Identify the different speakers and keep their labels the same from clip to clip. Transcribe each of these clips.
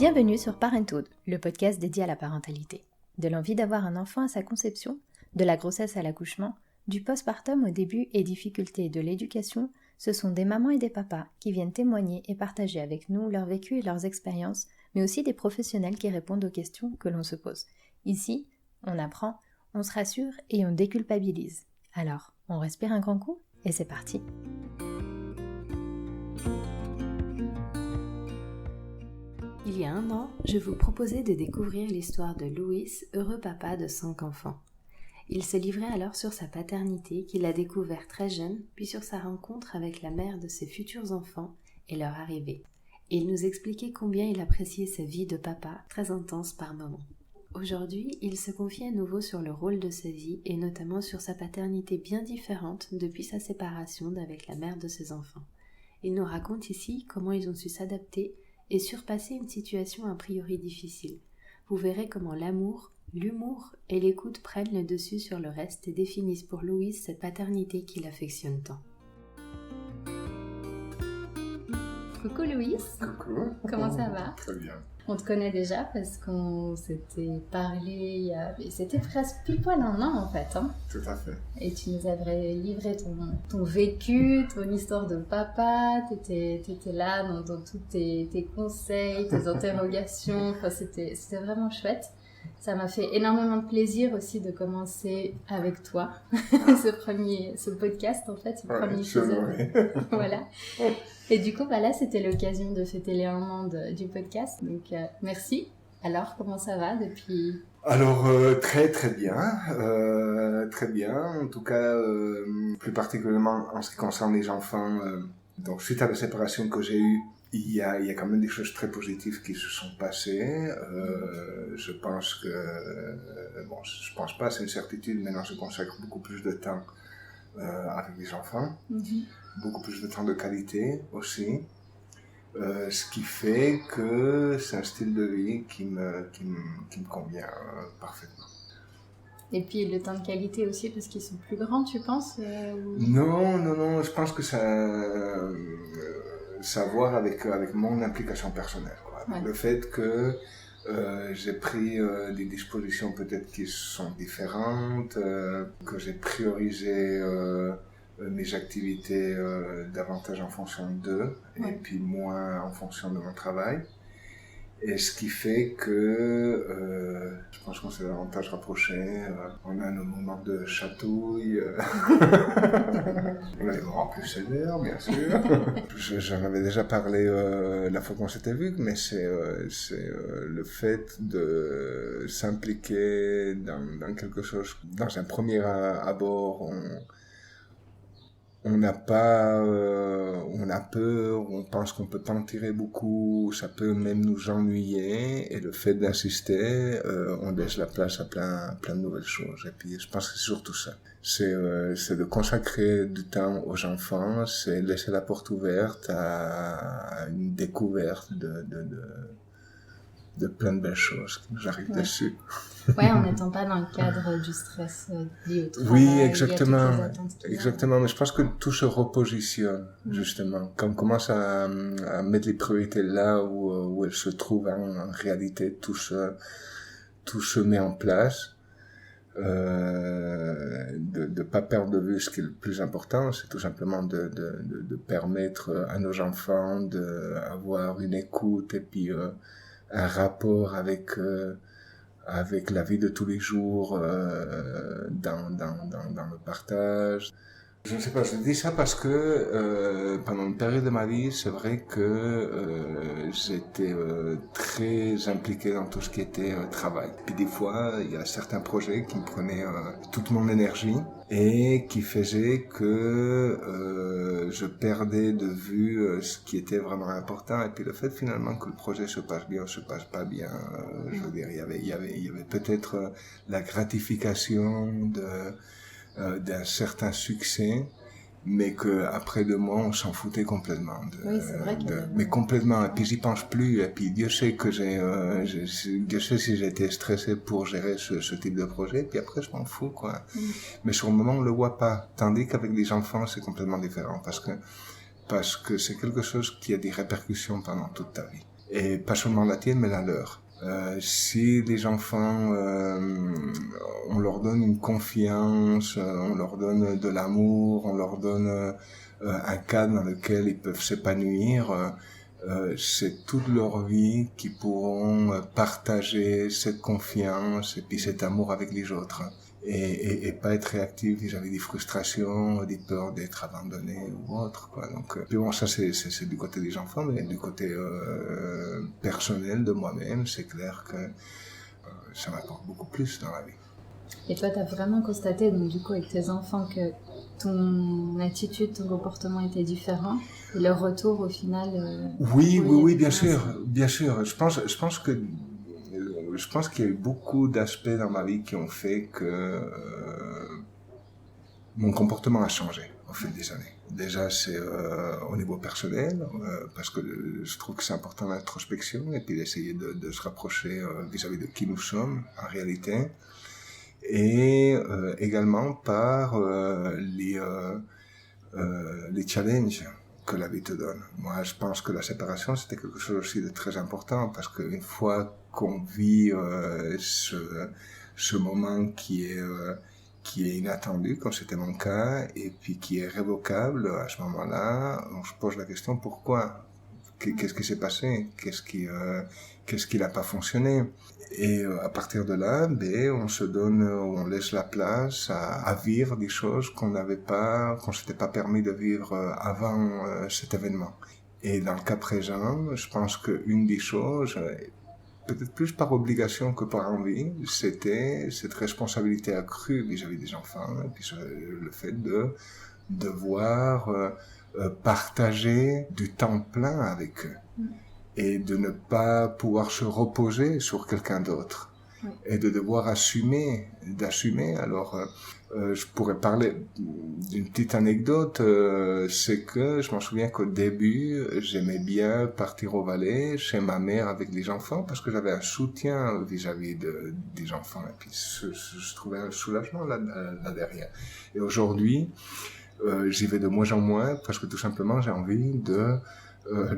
Speaker 1: Bienvenue sur Parenthood, le podcast dédié à la parentalité. De l'envie d'avoir un enfant à sa conception, de la grossesse à l'accouchement, du postpartum au début et difficultés de l'éducation, ce sont des mamans et des papas qui viennent témoigner et partager avec nous leur vécu et leurs expériences, mais aussi des professionnels qui répondent aux questions que l'on se pose. Ici, on apprend, on se rassure et on déculpabilise. Alors, on respire un grand coup et c'est parti. Il y a un an, je vous proposais de découvrir l'histoire de Louis, heureux papa de 5 enfants. Il se livrait alors sur sa paternité qu'il a découvert très jeune, puis sur sa rencontre avec la mère de ses futurs enfants et leur arrivée. Et il nous expliquait combien il appréciait sa vie de papa, très intense par moments. Aujourd'hui, il se confie à nouveau sur le rôle de sa vie et notamment sur sa paternité bien différente depuis sa séparation d'avec la mère de ses enfants. Il nous raconte ici comment ils ont su s'adapter et surpasser une situation a priori difficile. Vous verrez comment l'amour, l'humour et l'écoute prennent le dessus sur le reste et définissent pour Louis cette paternité qu'il affectionne tant. Coucou Louis.
Speaker 2: Coucou.
Speaker 1: Comment ça va?
Speaker 2: Très bien.
Speaker 1: On te connaît déjà parce qu'on s'était parlé, c'était presque pile poil un an en fait.
Speaker 2: Tout à fait.
Speaker 1: Et tu nous avais livré ton vécu, ton histoire de papa, t'étais là dans tous tes conseils, tes interrogations, enfin, c'était vraiment chouette. Ça m'a fait énormément de plaisir aussi de commencer avec toi, ce podcast en fait, ce premier épisode. Voilà. Et du coup, là, c'était l'occasion de fêter les 1 an du podcast. Donc, merci. Alors, comment ça va depuis?
Speaker 2: Alors, très très bien. Très bien. En tout cas, plus particulièrement en ce qui concerne les enfants. Donc, suite à la séparation que j'ai eue, il y a quand même des choses très positives qui se sont passées. Je pense que... je pense pas, c'est une certitude. Maintenant, je consacre beaucoup plus de temps avec les enfants. Beaucoup plus de temps de qualité aussi. Ce qui fait que c'est un style de vie qui me convient parfaitement.
Speaker 1: Et puis le temps de qualité aussi parce qu'ils sont plus grands, tu penses
Speaker 2: Non, je pense que ça a à voir avec mon implication personnelle, quoi. Ouais. Le fait que j'ai pris des dispositions peut-être qui sont différentes, que j'ai priorisé mes activités davantage en fonction d'eux, ouais. Et puis moins en fonction de mon travail. Et ce qui fait que je pense qu'on s'est davantage rapprochés. On a nos moments de chatouille. On a des moments plus sévères, bien sûr. J'en avais déjà parlé la fois qu'on s'était vu, mais c'est le fait de s'impliquer dans quelque chose. Dans un premier abord, on a peur, on pense qu'on peut pas en tirer beaucoup, ça peut même nous ennuyer, et le fait d'insister, on laisse la place à plein de nouvelles choses. Et puis je pense que c'est surtout ça. C'est de consacrer du temps aux enfants, c'est laisser la porte ouverte à une découverte de plein de belles choses qui nous arrivent dessus.
Speaker 1: Ouais, on n'étant pas dans le cadre du stress lié au travail.
Speaker 2: Oui, exactement. Mais je pense que tout se repositionne, justement. Quand on commence à mettre les priorités là où elles se trouvent, en réalité, tout se met en place. De pas perdre de vue ce qui est le plus important, c'est tout simplement de permettre à nos enfants d'avoir une écoute et puis un rapport avec la vie de tous les jours, dans le partage. Je ne sais pas, je dis ça parce que pendant une période de ma vie, c'est vrai que j'étais très impliqué dans tout ce qui était travail. Puis des fois, il y a certains projets qui me prenaient toute mon énergie et qui faisaient que je perdais de vue ce qui était vraiment important. Et puis le fait finalement que le projet se passe bien ou se passe pas bien, je veux dire, il y avait peut-être la gratification d'un certain succès, mais que après 2 mois on s'en foutait complètement.
Speaker 1: Oui, c'est vrai
Speaker 2: mais complètement. Et puis j'y pense plus. Et puis Dieu sait que Dieu sait si j'ai été stressé pour gérer ce type de projet. Puis après je m'en fous, quoi. Mais sur le moment on le voit pas. Tandis qu'avec les enfants c'est complètement différent parce que c'est quelque chose qui a des répercussions pendant toute ta vie. et pas seulement la tienne, mais la leur. Si les enfants, on leur donne une confiance, on leur donne de l'amour, on leur donne un cadre dans lequel ils peuvent s'épanouir, c'est toute leur vie qu'ils pourront partager cette confiance et puis cet amour avec les autres. Et pas être réactif vis-à-vis des frustrations, des peurs d'être abandonné ou autre, quoi. Donc, puis bon, ça c'est du côté des enfants, mais du côté personnel de moi-même, c'est clair que ça m'apporte beaucoup plus dans la vie.
Speaker 1: Et toi, t'as vraiment constaté, donc du coup, avec tes enfants, que ton attitude, ton comportement était différent, et leur retour au final.
Speaker 2: Oui, bien sûr. Je pense qu'il y a eu beaucoup d'aspects dans ma vie qui ont fait que mon comportement a changé au fil des années. Déjà, c'est au niveau personnel, parce que je trouve que c'est important l'introspection et puis d'essayer de se rapprocher vis-à-vis de qui nous sommes en réalité. Et également par les challenges que la vie te donne. Moi, je pense que la séparation, c'était quelque chose aussi de très important parce qu'une fois qu'on vit ce moment qui est inattendu, comme c'était mon cas, et puis qui est révocable, à ce moment-là, on se pose la question pourquoi ? Qu'est-ce qui s'est passé ? Qu'est-ce qui n'a pas fonctionné ? Et à partir de là, on laisse la place à vivre des choses qu'on s'était pas permis de vivre avant cet événement. Et dans le cas présent, je pense qu'une des choses, peut-être plus par obligation que par envie, c'était cette responsabilité accrue vis-à-vis des enfants, et puis le fait de devoir partager du temps plein avec eux. Et de ne pas pouvoir se reposer sur quelqu'un d'autre. Et de devoir d'assumer. Alors, je pourrais parler d'une petite anecdote, c'est que je m'en souviens qu'au début, j'aimais bien partir au Valais chez ma mère avec les enfants parce que j'avais un soutien vis-à-vis des enfants. Et puis, je trouvais un soulagement là derrière. Et aujourd'hui, j'y vais de moins en moins parce que tout simplement, j'ai envie de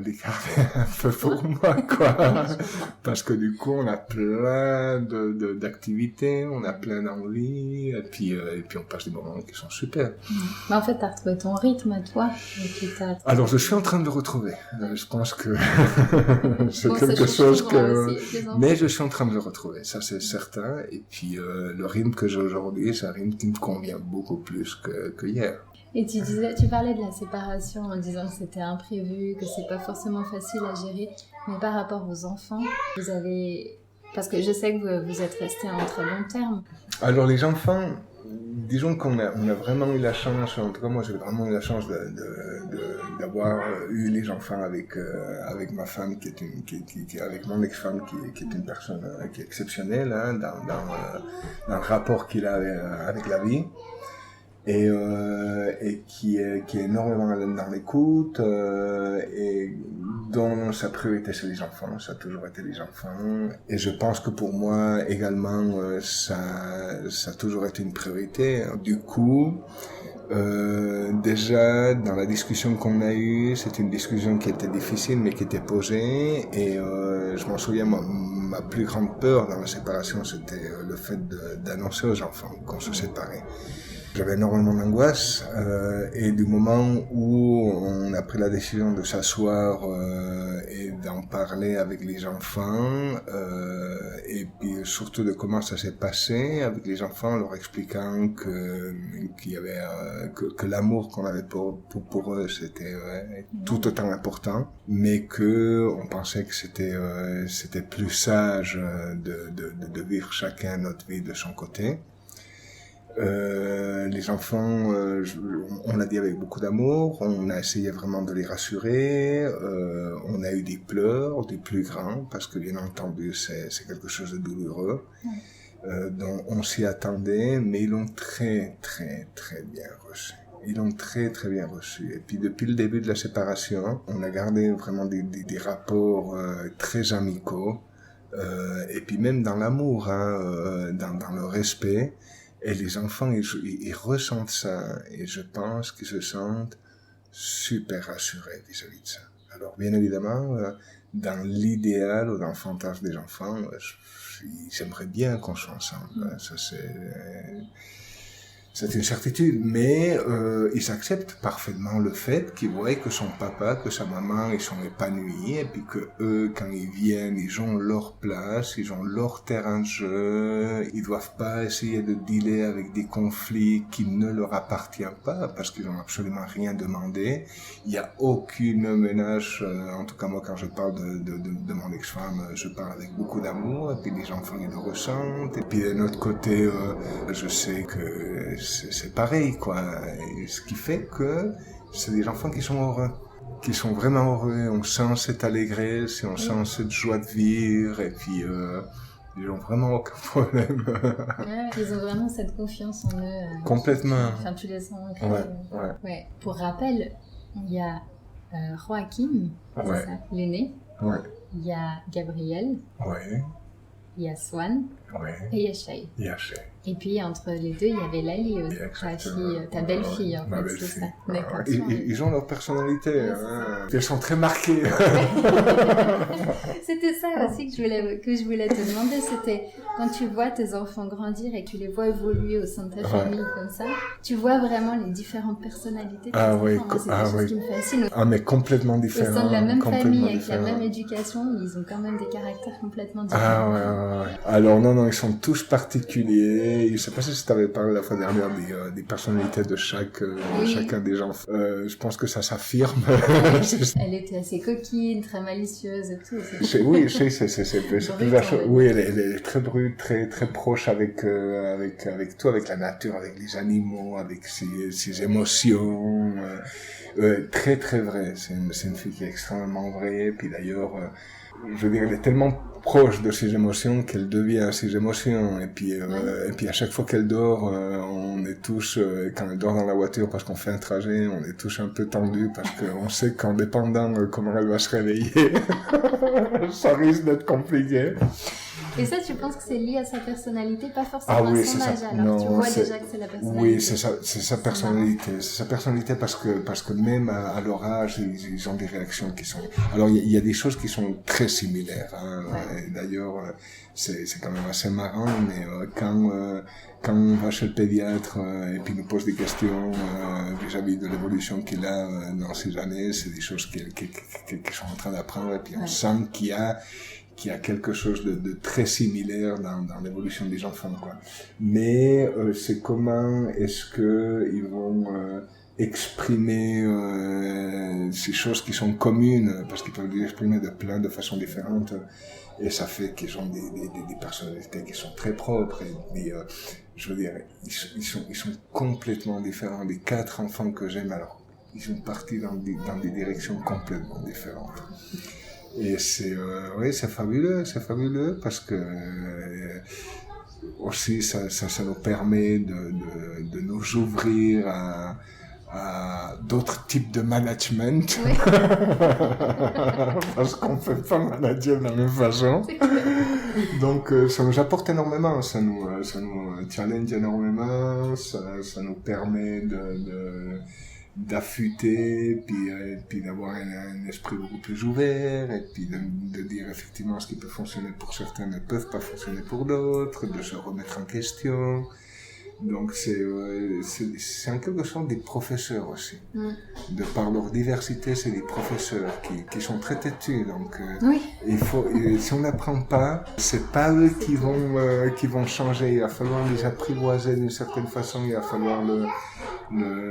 Speaker 2: les garder un peu pour moi, quoi. Parce que du coup, on a plein d'activités, on a plein d'envies, et puis on passe des moments qui sont super.
Speaker 1: Mais en fait, t'as retrouvé ton rythme à toi.
Speaker 2: Alors, je suis en train de le retrouver. Je pense que c'est quelque chose que... Mais je suis en train de le retrouver, ça c'est certain. Et puis, le rythme que j'ai aujourd'hui, c'est un rythme qui me convient beaucoup plus que hier.
Speaker 1: Et tu parlais de la séparation en disant que c'était imprévu, que c'est pas forcément facile à gérer, mais par rapport aux enfants, parce que je sais que vous êtes restés en très bon terme.
Speaker 2: Alors les enfants, disons qu'on a vraiment eu la chance, en tout cas moi j'ai vraiment eu la chance d'avoir eu les enfants avec ma femme avec mon ex-femme qui est une personne qui est exceptionnelle hein, dans le rapport qu'il a avec la vie. Et qui est énormément dans l'écoute et dont sa priorité c'est les enfants, ça a toujours été les enfants et je pense que pour moi également ça a toujours été une priorité. Du coup déjà dans la discussion qu'on a eue, c'était une discussion qui était difficile mais qui était posée et je m'en souviens ma plus grande peur dans la séparation c'était le fait d'annoncer aux enfants qu'on se séparait. J'avais énormément d'angoisse et du moment où on a pris la décision de s'asseoir et d'en parler avec les enfants et puis surtout de comment ça s'est passé avec les enfants, leur expliquant qu'il y avait que l'amour qu'on avait pour eux c'était tout autant important, mais que on pensait que c'était plus sage de vivre chacun notre vie de son côté. Les enfants, on l'a dit avec beaucoup d'amour, on a essayé vraiment de les rassurer, on a eu des pleurs, des plus grands, parce que bien entendu c'est quelque chose de douloureux, dont on s'y attendait, mais ils l'ont très très très bien reçu. Ils l'ont très très bien reçu. Et puis depuis le début de la séparation, on a gardé vraiment des rapports très amicaux, et puis même dans l'amour, hein, dans le respect. Et les enfants, ils ressentent ça, et je pense qu'ils se sentent super rassurés vis-à-vis de ça. Alors, bien évidemment, dans l'idéal ou dans le fantasme des enfants, j'aimerais bien qu'on soit ensemble. Ça, c'est une certitude, mais ils acceptent parfaitement le fait qu'ils voient que son papa, que sa maman, ils sont épanouis, et puis que eux, quand ils viennent, ils ont leur place, ils ont leur terrain de jeu, ils doivent pas essayer de dealer avec des conflits qui ne leur appartiennent pas, parce qu'ils ont absolument rien demandé. Il y a aucune menace, en tout cas moi quand je parle de mon ex-femme, je parle avec beaucoup d'amour, et puis les enfants ils le ressentent, et puis d'un autre côté, je sais que c'est pareil, quoi. Et ce qui fait que c'est des enfants qui sont heureux, qui sont vraiment heureux. On sent cette allégresse, on sent cette joie de vivre, et puis ils n'ont vraiment aucun problème.
Speaker 3: Ouais, ils ont vraiment cette confiance en eux.
Speaker 2: Complètement.
Speaker 3: Enfin, tu les sens.
Speaker 2: Ouais.
Speaker 3: Pour rappel, il y a Joachim, c'est ça, l'aîné.
Speaker 2: Ouais.
Speaker 3: Il y a Gabriel.
Speaker 2: Ouais.
Speaker 3: Il y a Swan.
Speaker 2: Ouais.
Speaker 3: Et il y a Shay. Et puis, entre les deux, il y avait Lali aussi, ta belle-fille, en fait, c'est ça. D'accord.
Speaker 2: Ils ont leur personnalité, hein. Elles sont très marquées.
Speaker 3: C'était ça aussi que je voulais te demander, c'était quand tu vois tes enfants grandir et que tu les vois évoluer au sein de ta famille comme ça, tu vois vraiment les différentes personnalités de tes enfants. Moi, c'est quelque chose qui me fascine.
Speaker 2: Ah, mais complètement différents.
Speaker 3: Au sein de la même famille, avec la même éducation, ils ont quand même des caractères complètement différents.
Speaker 2: Ah ouais. Alors non, ils sont tous particuliers. Je ne sais pas si je t'avais parlé la fois dernière des personnalités de chacun des enfants. Je pense que ça s'affirme.
Speaker 3: Elle était assez coquine, très malicieuse et tout.
Speaker 2: Oui, c'est plus la chose. Oui, elle est très brute, très proche avec tout, avec la nature, avec les animaux, avec ses émotions. Très très vraie. C'est une fille qui est extrêmement vraie. Puis d'ailleurs, je veux dire, elle est tellement proche de ses émotions qu'elle devient ses émotions. Et puis à chaque fois qu'elle dort, on est tous, quand elle dort dans la voiture parce qu'on fait un trajet, on est tous un peu tendus parce qu'on sait qu'en dépendant de comment elle va se réveiller, ça risque d'être compliqué.
Speaker 3: Et ça, tu penses que c'est lié à sa personnalité, pas forcément à son âge, alors non, tu vois déjà que c'est la personnalité.
Speaker 2: Oui, c'est sa personnalité. C'est sa personnalité parce que même à leur âge, ils ont des réactions qui sont... Alors, il y a des choses qui sont très similaires, hein. Et d'ailleurs, c'est quand même assez marrant, mais quand on va chez le pédiatre et puis nous pose des questions vis-à-vis de l'évolution qu'il a dans ces années, c'est des choses qu'ils sont en train d'apprendre, et puis on sent qu'il y a quelque chose de très similaire dans l'évolution des enfants, quoi. Mais c'est comment est-ce que ils vont exprimer ces choses qui sont communes, parce qu'ils peuvent les exprimer de plein de façons différentes, et ça fait qu'ils ont des personnalités qui sont très propres, mais je veux dire, ils sont complètement différents. Les 4 enfants que j'aime, alors ils sont partis dans des directions complètement différentes. Et c'est fabuleux parce que aussi ça nous permet de nous ouvrir à d'autres types de management. Oui. Parce qu'on peut pas manager de la même façon. Donc ça nous apporte énormément, ça nous challenge énormément, ça nous permet d'affûter, puis d'avoir un esprit beaucoup plus ouvert, et puis de dire effectivement ce qui peut fonctionner pour certains ne peuvent pas fonctionner pour d'autres, de se remettre en question. Donc c'est en quelque sorte des professeurs aussi. De par leur diversité, c'est des professeurs qui sont très têtus. Donc si on n'apprend pas, c'est pas eux qui vont changer. Il va falloir les apprivoiser d'une certaine façon. Il va falloir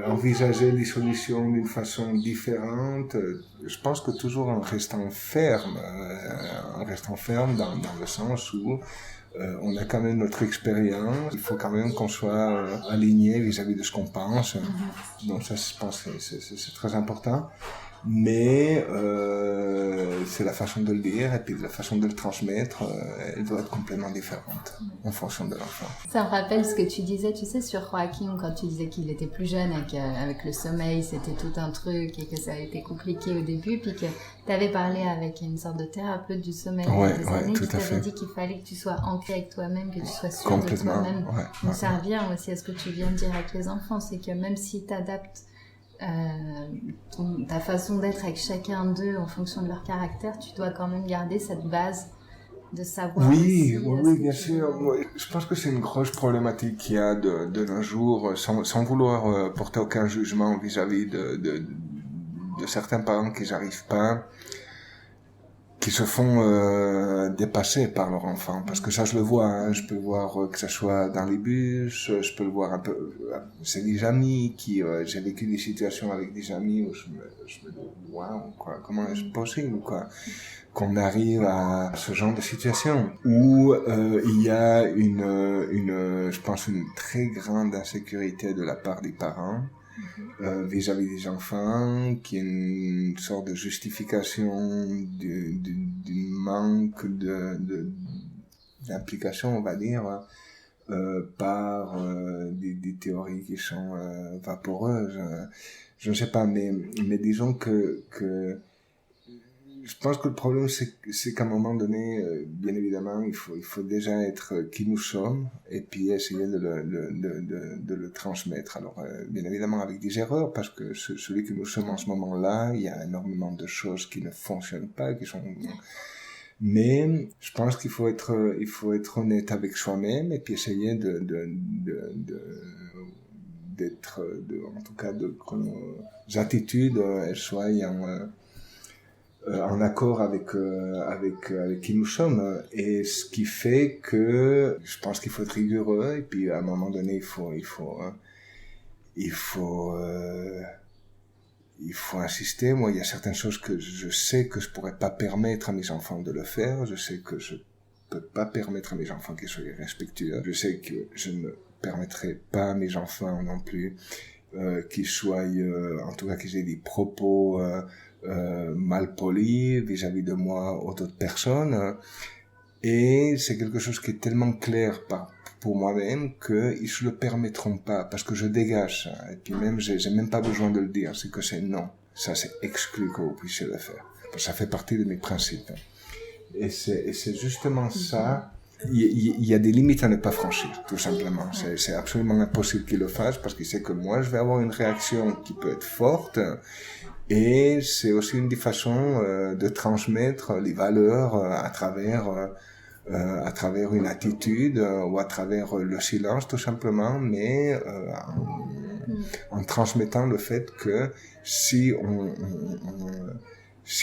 Speaker 2: envisager les solutions d'une façon différente. Je pense que toujours en restant ferme dans le sens où on a quand même notre expérience, il faut quand même qu'on soit aligné vis-à-vis de ce qu'on pense. Donc ça, je pense que c'est très important. Mais c'est la façon de le dire, et puis la façon de le transmettre, elle doit être complètement différente en fonction de l'enfant.
Speaker 3: Ça me rappelle ce que tu disais, tu sais, sur Joachim, quand tu disais qu'il était plus jeune et qu'avec le sommeil, c'était tout un truc et que ça a été compliqué au début, puis que tu avais parlé avec une sorte de thérapeute du sommeil il y a des années, qui t'avait dit qu'il fallait que tu sois ancré avec toi-même, que tu sois sûr de toi-même. Donc ça revient aussi à ce que tu viens de dire avec les enfants, c'est que même si tu adaptes ta façon d'être avec chacun d'eux en fonction de leur caractère, tu dois quand même garder cette base de savoir
Speaker 2: Oui,
Speaker 3: aussi,
Speaker 2: oui, bien sûr. Moi, je pense que c'est une grosse problématique qu'il y a de nos jours, sans vouloir porter aucun jugement vis-à-vis de certains parents qui n'arrivent pas, qui se font dépasser par leur enfant. Parce que ça, je le vois. Hein. Je peux le voir que ça soit dans les bus, je peux le voir un peu... c'est des amis qui... j'ai vécu des situations avec des amis où je me dis, waouh, quoi, comment est-ce possible, quoi, qu'on arrive à ce genre de situation où il y a je pense, une très grande insécurité de la part des parents vis-à-vis des enfants, qui est une sorte de justification du manque d'implication, on va dire, par des théories qui sont vaporeuses. Je ne sais pas, mais disons que je pense que le problème, c'est qu'à un moment donné, bien évidemment, il faut déjà être qui nous sommes et puis essayer de le transmettre. Alors, bien évidemment, avec des erreurs, parce que celui que nous sommes en ce moment-là, il y a énormément de choses qui ne fonctionnent pas, qui sont... Mais je pense qu'il faut être honnête avec soi-même et puis essayer d'être, en tout cas, que nos attitudes, elles soient en accord avec qui nous sommes, et ce qui fait que je pense qu'il faut être rigoureux et puis à un moment donné il faut insister. Moi, il y a certaines choses que je sais que je pourrais pas permettre à mes enfants de le faire. Je sais que je peux pas permettre à mes enfants qu'ils soient respectueux. Je sais que je ne permettrai pas à mes enfants non plus qu'ils soient, en tout cas, qu'ils aient des propos mal polis vis-à-vis de moi ou d'autres personnes. Et c'est quelque chose qui est tellement clair pour moi-même qu'ils se le permettront pas, parce que je dégage ça. Et puis même, j'ai même pas besoin de le dire, c'est que c'est non. Ça, c'est exclu que vous puissiez le faire. Ça fait partie de mes principes. Et c'est justement ça. Il y a des limites à ne pas franchir, tout simplement. C'est absolument impossible qu'il le fasse, parce qu'il sait que moi, je vais avoir une réaction qui peut être forte. Et c'est aussi une des façons de transmettre les valeurs à travers une attitude ou à travers le silence, tout simplement, mais en transmettant le fait que si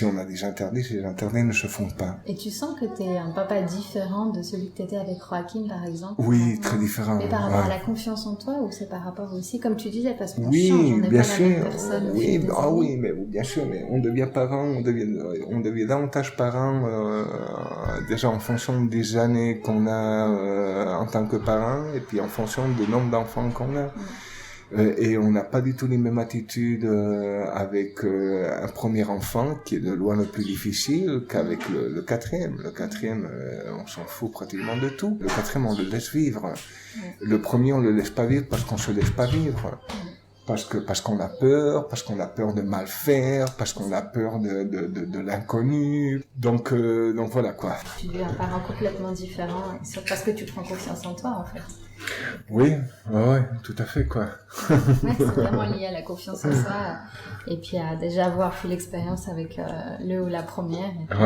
Speaker 2: on a des interdits, ces interdits ne se font pas.
Speaker 3: Et tu sens que tu es un papa différent de celui que tu étais avec Joachim, par exemple?
Speaker 2: Oui, très différent.
Speaker 3: Mais par rapport à la confiance en toi, ou c'est par rapport aussi, comme tu disais, parce qu'on
Speaker 2: oui,
Speaker 3: change, on n'est
Speaker 2: bien
Speaker 3: pas
Speaker 2: sûr.
Speaker 3: la même personne.
Speaker 2: Oui, oui, mais bien sûr, mais on devient parent, on devient davantage parent déjà en fonction des années qu'on a en tant que parent, et puis en fonction du nombre d'enfants qu'on a. Et on n'a pas du tout les mêmes attitudes avec un premier enfant, qui est de loin le plus difficile, qu'avec le quatrième. Le quatrième, on s'en fout pratiquement de tout. Le quatrième, on le laisse vivre. Le premier, on le laisse pas vivre parce qu'on se laisse pas vivre. Parce qu'on a peur de mal faire, parce qu'on a peur de l'inconnu. Donc voilà, quoi.
Speaker 3: Tu es un parent complètement différent, parce que tu prends confiance en toi, en fait.
Speaker 2: Oui, ouais, tout à fait, quoi.
Speaker 3: Ouais, c'est vraiment lié à la confiance en soi, et puis à déjà avoir fait l'expérience avec le ou la première, et puis,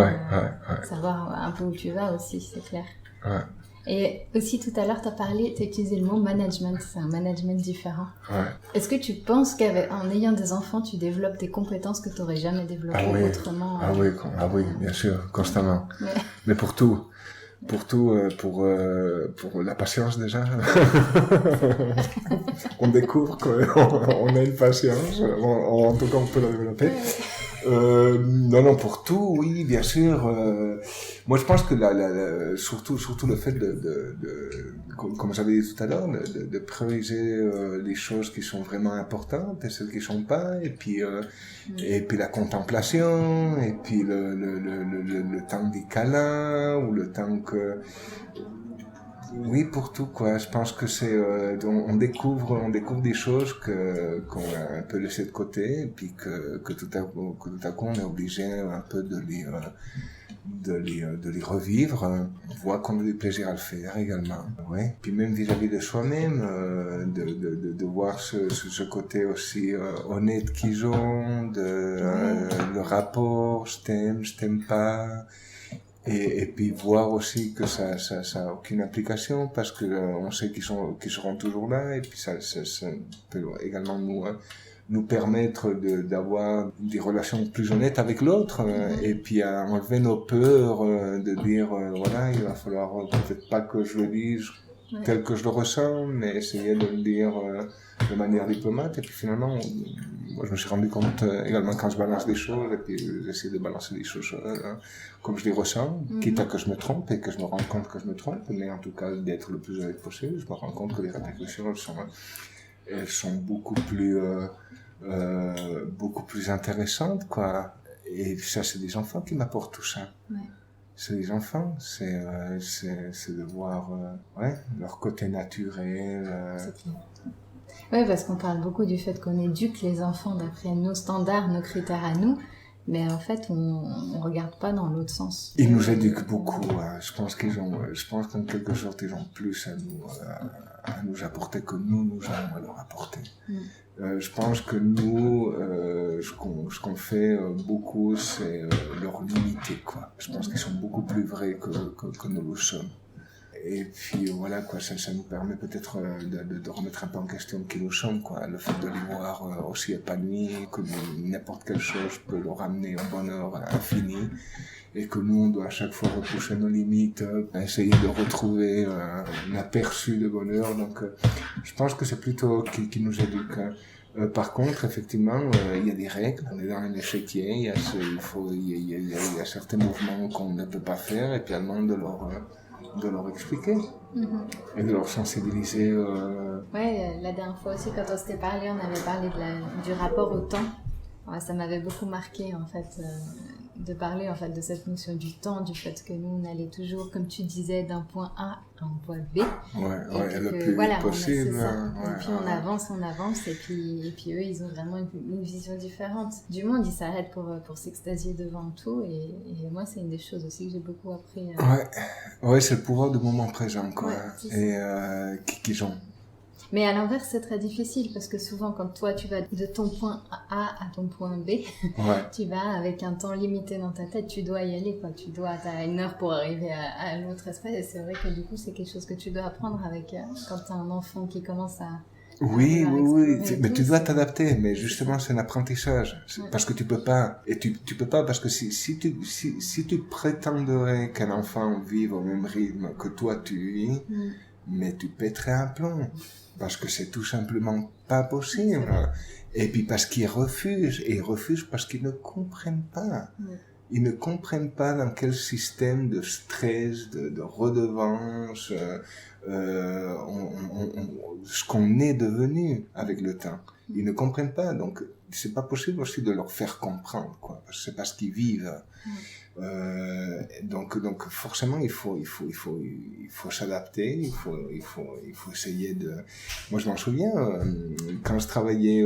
Speaker 3: savoir un peu où tu vas aussi, c'est clair.
Speaker 2: Ouais.
Speaker 3: Et aussi tout à l'heure, tu as utilisé le mot management, c'est un management différent.
Speaker 2: Ouais.
Speaker 3: Est-ce que tu penses qu'en ayant des enfants, tu développes des compétences que tu n'aurais jamais développées autrement?
Speaker 2: Oui, bien sûr, constamment. Mais pour tout. Pour la patience déjà. On découvre qu'on a une patience, en tout cas on peut la développer. Non, pour tout, oui, bien sûr. Moi je pense que surtout le fait comme j'avais dit tout à l'heure, de prioriser les choses qui sont vraiment importantes et celles qui sont pas, et puis la contemplation, et puis le temps des câlins, ou le temps que... Oui, pour tout, quoi. Je pense que c'est on découvre des choses qu'on a un peu laissées de côté, et puis que tout à coup on est obligé un peu de de les revivre. On voit qu'on a du plaisir à le faire également. Ouais. Puis même vis-à-vis de soi-même, de voir ce côté aussi honnête qu'ils ont, le rapport, je t'aime pas. Et puis voir aussi que ça a aucune application parce que on sait qu'ils seront toujours là, et puis ça peut également nous permettre d'avoir des relations plus honnêtes avec l'autre, et puis à enlever nos peurs, de dire voilà, il va falloir peut-être pas que je le dise tel que je le ressens, mais essayer de le dire de manière diplomate. Et puis finalement, moi je me suis rendu compte également quand je balance des choses, et puis j'essaie de balancer des choses comme je les ressens, quitte à que je me trompe et que je me rende compte que je me trompe, mais en tout cas d'être le plus honnête possible. Je me rends compte que les répercussions elles sont beaucoup plus intéressantes, quoi. Et ça, c'est des enfants qui m'apportent tout ça.
Speaker 3: Ouais.
Speaker 2: C'est les enfants, c'est de voir leur côté naturel.
Speaker 3: Oui, parce qu'on parle beaucoup du fait qu'on éduque les enfants d'après nos standards, nos critères à nous, mais en fait, on regarde pas dans l'autre sens.
Speaker 2: Ils nous éduquent beaucoup. Je pense qu'en quelque sorte, ils ont plus à nous apporter que nous avons à leur apporter. Je pense que nous, ce qu'on fait beaucoup, c'est leur limiter, quoi. Je pense qu'ils sont beaucoup plus vrais que nous le sommes. Et puis voilà, quoi, ça nous permet peut-être de remettre un peu en question qui nous sommes, quoi. Le fait de les voir aussi épanouis, que n'importe quelle chose peut leur amener un bonheur infini, et que nous, on doit à chaque fois repousser nos limites, essayer de retrouver un aperçu de bonheur. Donc je pense que c'est plutôt qui nous éduque. Par contre, effectivement, il y a des règles, on est dans un échiquier, il y a certains mouvements qu'on ne peut pas faire, et puis à le moment de leur expliquer et de leur sensibiliser.
Speaker 3: Ouais, la dernière fois aussi, quand on s'était parlé, on avait parlé du rapport au temps. Ouais, ça m'avait beaucoup marqué, en fait, de parler en fait de cette notion du temps, du fait que nous, on allait toujours, comme tu disais, d'un point A à un point B.
Speaker 2: Ouais, le plus vite possible.
Speaker 3: Et puis on avance, et puis eux, ils ont vraiment une vision différente du monde. Ils s'arrêtent pour s'extasier devant tout, et moi, c'est une des choses aussi que j'ai beaucoup appris.
Speaker 2: Ouais, c'est le pouvoir du moment présent, quoi.
Speaker 3: Ouais,
Speaker 2: et qu'ils ont.
Speaker 3: Mais à l'inverse, c'est très difficile parce que souvent, quand toi, tu vas de ton point A à ton point B, tu vas avec un temps limité dans ta tête, tu dois y aller, quoi. T'as une heure pour arriver à l'autre espace, et c'est vrai que du coup, c'est quelque chose que tu dois apprendre avec, quand t'as un enfant qui commence à...
Speaker 2: Oui, mais tu dois t'adapter, mais justement, c'est un apprentissage. Parce que tu peux pas, et tu peux pas, parce que si tu prétendrais qu'un enfant vive au même rythme que toi tu vis, mais tu pèterais un plomb. Parce que c'est tout simplement pas possible. Et puis parce qu'ils refusent, et ils refusent parce qu'ils ne comprennent pas. Ils ne comprennent pas dans quel système de stress, de redevance, ce qu'on est devenu avec le temps. Ils ne comprennent pas, donc c'est pas possible aussi de leur faire comprendre, quoi, parce que c'est parce qu'ils vivent. Donc forcément il faut s'adapter, il faut essayer de. Moi je m'en souviens quand je travaillais,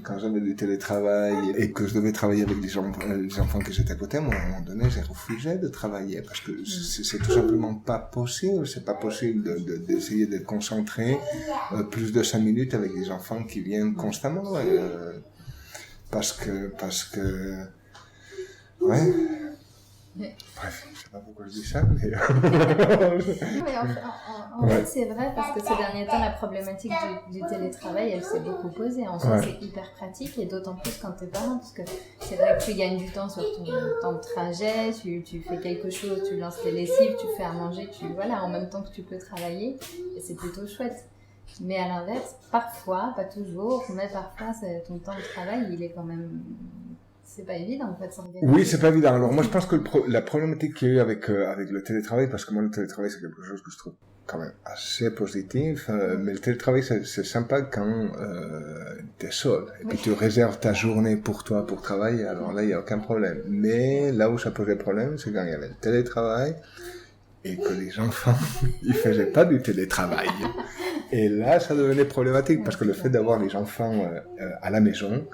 Speaker 2: quand j'avais du télétravail et que je devais travailler avec les enfants que j'étais à côté, moi, à un moment donné j'ai refusé de travailler parce que c'est tout simplement pas possible. C'est pas possible d'essayer d'être concentré plus de 5 minutes avec des enfants qui viennent constamment, parce que ouais. Bref, je sais pas pourquoi je dis ça, mais...
Speaker 3: en fait, c'est vrai, parce que ces derniers temps, la problématique du télétravail, elle s'est beaucoup posée. En soi, c'est hyper pratique, et d'autant plus quand t'es parent, parce que c'est vrai que tu gagnes du temps sur ton temps de trajet, tu fais quelque chose, tu lances tes lessives, tu fais à manger, en même temps que tu peux travailler, et c'est plutôt chouette. Mais à l'inverse, parfois, pas toujours, mais parfois, ton temps de travail, il est quand même... C'est pas évident, en fait, s'organiser.
Speaker 2: Oui, c'est pas évident. Alors, moi, je pense que la problématique qu'il y a eu avec le télétravail, parce que moi, le télétravail, c'est quelque chose que je trouve quand même assez positif, mais le télétravail, c'est sympa quand t'es seul, et puis tu réserves ta journée pour toi, pour travailler, alors là, il y a aucun problème. Mais là où ça posait problème, c'est quand il y avait le télétravail, et que les enfants, ils faisaient pas du télétravail. Et là, ça devenait problématique, parce que le fait d'avoir les enfants à la maison,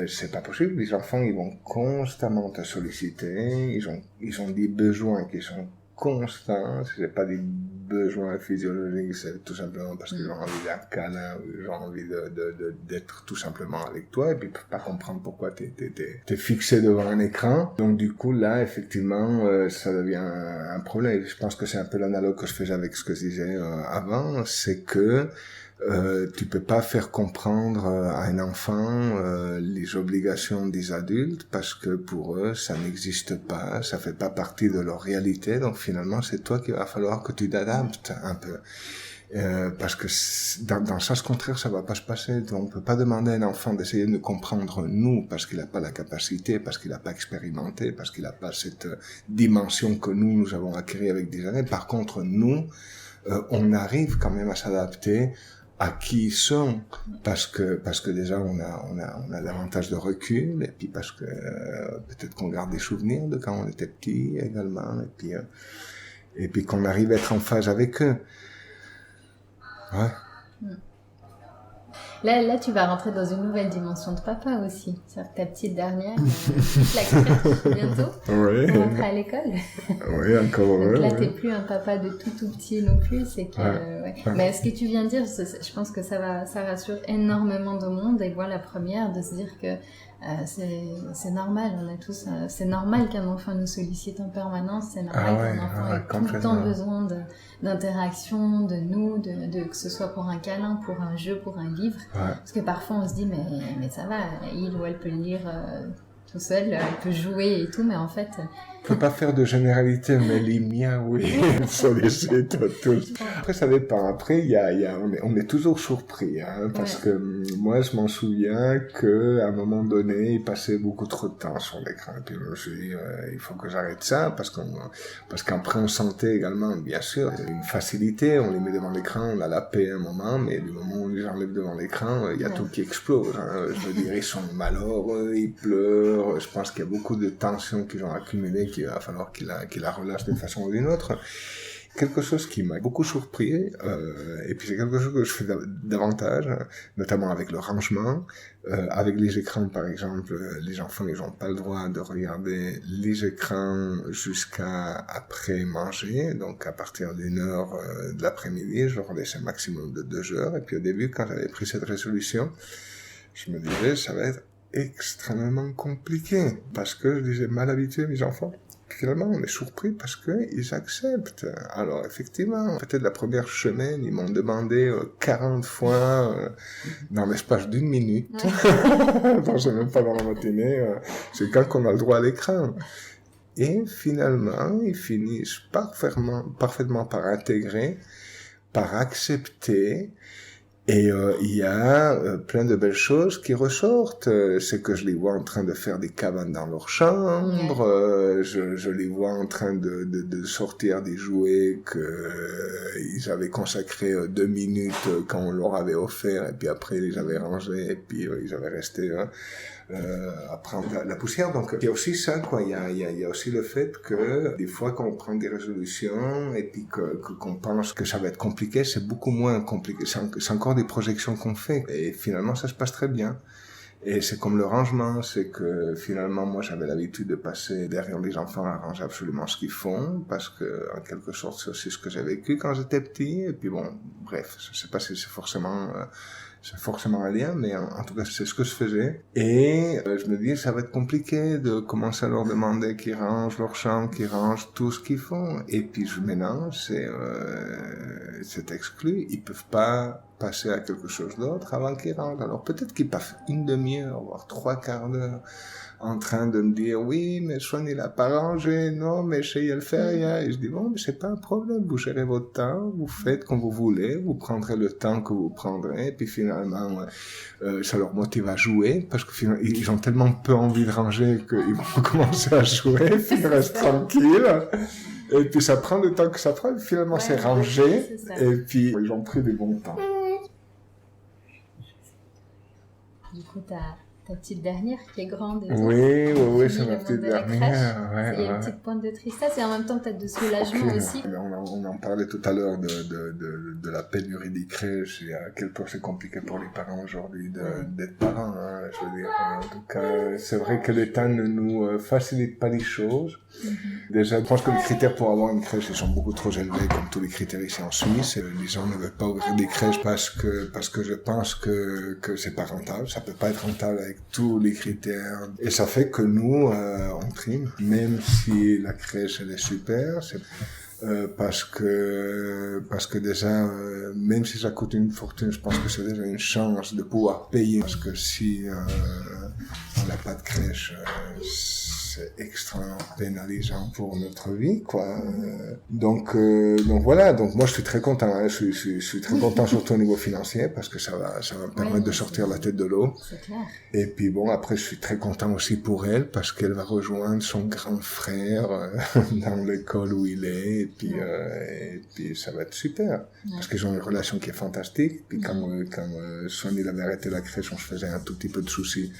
Speaker 2: c'est pas possible. Les enfants, ils vont constamment te solliciter. Ils ont des besoins qui sont constants. C'est pas des besoins physiologiques, c'est tout simplement parce qu'ils ont envie d'un câlin, ou ils ont envie d'être tout simplement avec toi, et puis ils peuvent pas comprendre pourquoi t'es fixé devant un écran. Donc du coup, là, effectivement, ça devient un problème. Je pense que c'est un peu l'analogue que je faisais avec ce que je disais avant, c'est que tu peux pas faire comprendre à un enfant les obligations des adultes parce que pour eux ça n'existe pas, ça fait pas partie de leur réalité. Donc finalement c'est toi qu'il va falloir que tu t'adaptes un peu. Parce que dans le sens contraire, ça va pas se passer. Donc, on peut pas demander à un enfant d'essayer de nous comprendre nous, parce qu'il a pas la capacité, parce qu'il a pas expérimenté, parce qu'il a pas cette dimension que nous avons acquis avec des années. Par contre, nous, on arrive quand même à s'adapter à qui ils sont, parce que déjà on a davantage de recul, et puis parce que peut-être qu'on garde des souvenirs de quand on était petit également, et puis qu'on arrive à être en phase avec eux. Ouais.
Speaker 3: Là, tu vas rentrer dans une nouvelle dimension de papa aussi. C'est-à-dire que ta petite dernière, la crèche bientôt,
Speaker 2: Oui.
Speaker 3: pour rentrer à l'école.
Speaker 2: Oui, encore
Speaker 3: Donc là,
Speaker 2: ouais.
Speaker 3: t'es plus un papa de tout petit non plus. C'est que, ouais. Mais ce que tu viens de dire, je pense que ça rassure énormément de monde. Et voilà, la première, de se dire que c'est normal. On a tous, c'est normal qu'un enfant nous sollicite en permanence. C'est normal qu'un enfant ait tout le temps besoin d'interaction, de nous, que ce soit pour un câlin, pour un jeu, pour un livre.
Speaker 2: Ouais.
Speaker 3: Parce que parfois on se dit mais ça va, il ou elle peut le lire tout seul, elle peut jouer et tout, mais en fait...
Speaker 2: On peut pas faire de généralité, mais les miens, oui, sollicitent tous. Après, ça dépend. Après, on est toujours surpris, hein, parce que moi, je m'en souviens qu'à un moment donné, il passait beaucoup trop de temps sur l'écran. Et puis, je me suis dit, il faut que j'arrête ça, parce qu'après, on sentait également, bien sûr, une facilité. On les met devant l'écran, on a la paix un moment, mais du moment où on les enlève devant l'écran, il y a tout qui explose. Hein. Je veux dire, ils sont malheureux, ils pleurent. Je pense qu'il y a beaucoup de tensions qu'ils ont accumulées, qu'il va falloir qu'il la relâche d'une façon ou d'une autre. Quelque chose qui m'a beaucoup surpris, et puis c'est quelque chose que je fais davantage, notamment avec le rangement, avec les écrans par exemple, les enfants ils n'ont pas le droit de regarder les écrans jusqu'à après manger, donc à partir d'une heure de l'après-midi, je leur laisse un maximum de 2 heures, et puis au début quand j'avais pris cette résolution, je me disais ça va être extrêmement compliqué, parce que je disais mal habitué mes enfants. Finalement, on est surpris parce qu'ils acceptent. Alors, effectivement, peut-être la première semaine, ils m'ont demandé 40 fois dans l'espace d'1 minute. Donc, c'est même pas dans la matinée. C'est quand qu'on a le droit à l'écran. Et finalement, ils finissent parfaitement par intégrer, par accepter. Et il y a plein de belles choses qui ressortent. C'est que je les vois en train de faire des cabanes dans leur chambre. Je les vois en train de sortir des jouets qu'ils avaient consacrés 2 minutes quand on leur avait offert. Et puis après, ils les avaient rangés. Et puis ils avaient resté à prendre la poussière. Donc il y a aussi ça, quoi. Il y a aussi le fait que des fois quand on prend des résolutions et puis qu'on pense que ça va être compliqué, c'est beaucoup moins compliqué. C'est encore des projections qu'on fait. Et finalement, ça se passe très bien. Et c'est comme le rangement, c'est que finalement, moi, j'avais l'habitude de passer derrière les enfants à ranger absolument ce qu'ils font, parce que, en quelque sorte, c'est aussi ce que j'ai vécu quand j'étais petit. Et puis bon, bref, je sais pas si c'est forcément un lien, mais en tout cas, c'est ce que je faisais. Et je me dis, ça va être compliqué de commencer à leur demander qu'ils rangent leur chambre, qu'ils rangent tout ce qu'ils font. Et puis, maintenant, c'est exclu. Ils peuvent pas passer à quelque chose d'autre avant qu'ils rangent. Alors, peut-être qu'ils passent 1 demi-heure, voire 3/4 d'heure en train de me dire, oui, mais Swan, il a pas rangé, non, mais chez il fait rien. Et je dis, bon, mais c'est pas un problème, vous gérez votre temps, vous faites comme vous voulez, vous prendrez le temps que vous prendrez, et puis finalement, ça leur motive à jouer, parce que finalement, ils ont tellement peu envie de ranger qu'ils vont commencer à jouer, puis ils restent tranquilles. Et puis ça prend le temps que ça prend, et finalement c'est rangé, et puis ils ont pris des bons temps.
Speaker 3: Du coup, ta petite dernière qui est grande et tout.
Speaker 2: Oui, c'est
Speaker 3: le
Speaker 2: ma
Speaker 3: monde
Speaker 2: petite
Speaker 3: de la
Speaker 2: dernière.
Speaker 3: crèche. Il y a une petite pointe de tristesse et en même temps peut-être de soulagement aussi.
Speaker 2: On en parlait tout à l'heure de la pénurie des crèches et à quel point c'est compliqué pour les parents aujourd'hui d'être parents. Hein, je veux dire, en tout cas, c'est vrai que l'État ne nous facilite pas les choses. Déjà, je pense que les critères pour avoir une crèche, ils sont beaucoup trop élevés, comme tous les critères ici en Suisse. Les gens ne veulent pas ouvrir des crèches parce que je pense que c'est pas rentable. Ça peut pas être rentable avec tous les critères. Et ça fait que nous, on trime, même si la crèche, elle est super, parce que déjà, même si ça coûte une fortune, je pense que c'est déjà une chance de pouvoir payer. Parce que si on n'a pas de crèche, c'est extrêmement pénalisant pour notre vie, quoi. Donc voilà. Donc moi, je suis très content. Hein. Je suis très content surtout au niveau financier parce que ça va me permettre de sortir la tête de l'eau.
Speaker 3: C'est clair.
Speaker 2: Et puis bon, après, je suis très content aussi pour elle parce qu'elle va rejoindre son grand frère dans l'école où il est. Et puis ça va être super parce qu'ils ont une relation qui est fantastique. Puis quand Sonny avait arrêté la crèche, on se faisait un tout petit peu de soucis.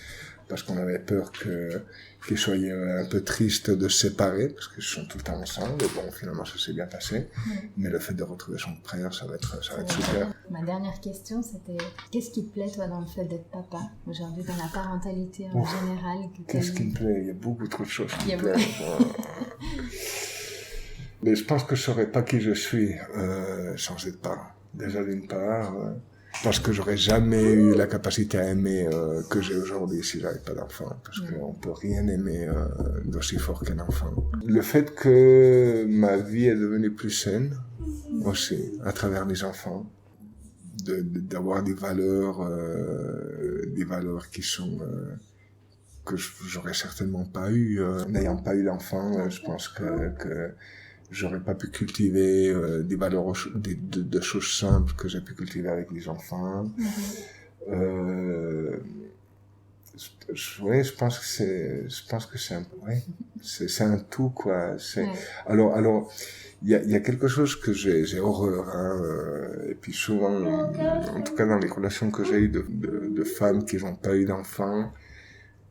Speaker 2: Parce qu'on avait peur qu'ils soient un peu tristes de se séparer, parce qu'ils sont tout le temps ensemble, et bon, finalement, ça s'est bien passé. Mais le fait de retrouver son frère, ça va être super.
Speaker 3: Ma dernière question, c'était, qu'est-ce qui te plaît, toi, dans le fait d'être papa, aujourd'hui, dans la parentalité en général?
Speaker 2: Qu'est-ce qui me plaît? Il y a beaucoup trop de choses qui me plaisent. Mais je pense que je saurais pas qui je suis, sans être parent. Déjà, d'une part, parce que j'aurais jamais eu la capacité à aimer que j'ai aujourd'hui si j'avais pas d'enfant, parce qu'on peut rien aimer d'aussi fort qu'un enfant. Le fait que ma vie est devenue plus saine aussi à travers les enfants, d'avoir des valeurs qui sont que j'aurais certainement pas eu n'ayant pas eu l'enfant. Je pense que j'aurais pas pu cultiver des valeurs de choses simples que j'ai pu cultiver avec les enfants. Je pense que c'est un tout, quoi. Alors il y a quelque chose que j'ai horreur, hein, et puis souvent, en tout cas dans les relations que j'ai eues de femmes qui n'ont pas eu d'enfants,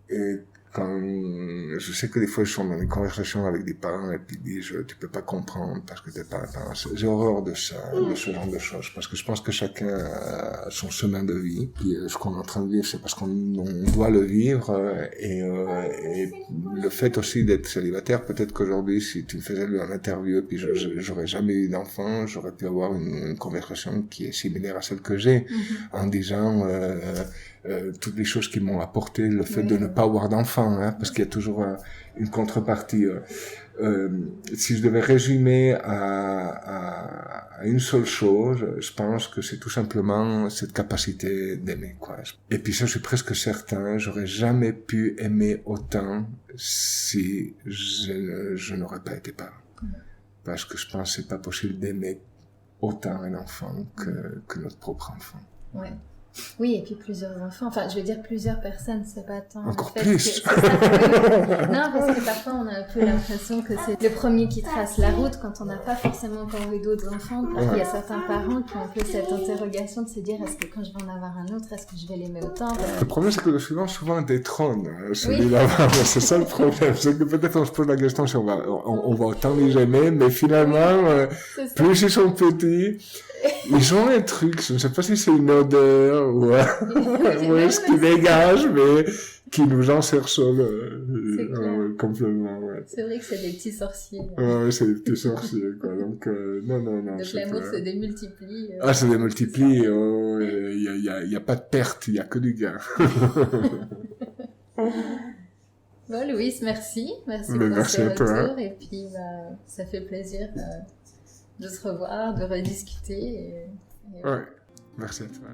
Speaker 2: et quand je sais que des fois je suis dans des conversations avec des parents et puis ils disent tu peux pas comprendre parce que t'es pas un parent. J'ai horreur de ça, de ce genre de choses, parce que je pense que chacun a son chemin de vie. Puis ce qu'on est en train de vivre, c'est parce qu'on doit le vivre, et le fait aussi d'être célibataire, peut-être qu'aujourd'hui si tu me faisais une interview puis j'aurais jamais eu d'enfant, j'aurais pu avoir une conversation qui est similaire à celle que j'ai, en disant toutes les choses qui m'ont apporté le fait de ne pas avoir d'enfant, hein, parce qu'il y a toujours une contrepartie. Si je devais résumer à une seule chose, je pense que c'est tout simplement cette capacité d'aimer, quoi. Et puis ça, je suis presque certain, j'aurais jamais pu aimer autant si je n'aurais pas été parent. Parce que je pense que c'est pas possible d'aimer autant un enfant que notre propre enfant.
Speaker 3: Ouais. Oui, et puis plusieurs enfants, enfin je veux dire plusieurs personnes, c'est pas tant...
Speaker 2: Encore plus.
Speaker 3: Non, parce que parfois on a un peu l'impression que c'est le premier qui trace la route quand on n'a pas forcément encore eu d'autres enfants. Il y a certains parents qui ont un peu cette interrogation de se dire est-ce que quand je vais en avoir un autre, est-ce que je vais l'aimer autant?
Speaker 2: Le problème c'est que le suivant souvent détrône celui-là. C'est ça le problème, c'est que peut-être on se pose la question si on va autant les aimer, mais finalement, plus ils sont petits, ils ont un truc, je ne sais pas si c'est une odeur ou ce qui dégage, mais qui nous encercelle complètement. Ouais.
Speaker 3: C'est vrai que c'est des petits sorciers.
Speaker 2: Ouais, c'est des petits sorciers, quoi. Donc, non.
Speaker 3: Donc l'amour se démultiplie.
Speaker 2: Ah, se démultiplie, il y a pas de perte, il y a que du gain.
Speaker 3: Bon, Louis, merci. Merci pour ce retour. Et puis, ça fait plaisir de se revoir, de rediscuter.
Speaker 2: Ouais, merci à toi.